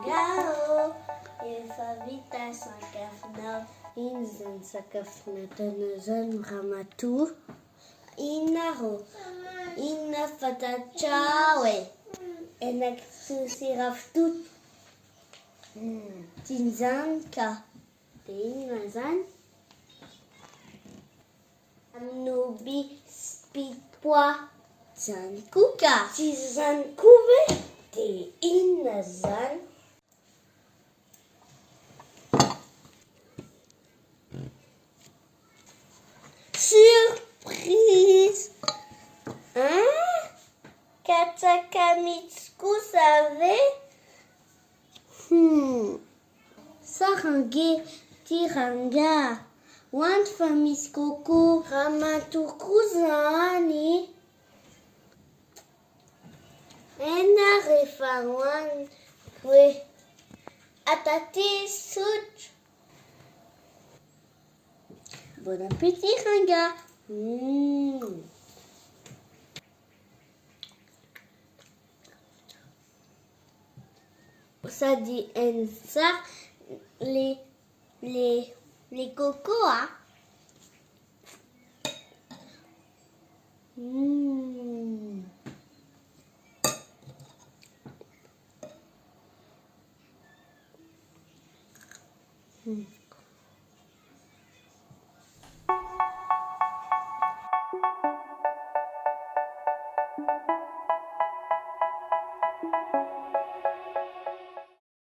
Gao, efa vita sakafonao. Ino zany sakafo nataonao ramatoa? Inona rô? Inona fatatrao e? Henan-kisoa sy ravitoto. Tian'izany ka. Dia inona zany? Anobi spit-pois. Zany koa ka. Tsy zany koa ve? Dia inona zany? Surprise! Hein? Katsaka mihitsy kosa ve? Sarange ty rangahy. Hoanto fa misy kokoa. Ramatoa koa zany. Ena rehefa hoaniko hoe ataty sotro. Bon appétit rangahy. Sady hainy tsara les cocos ah.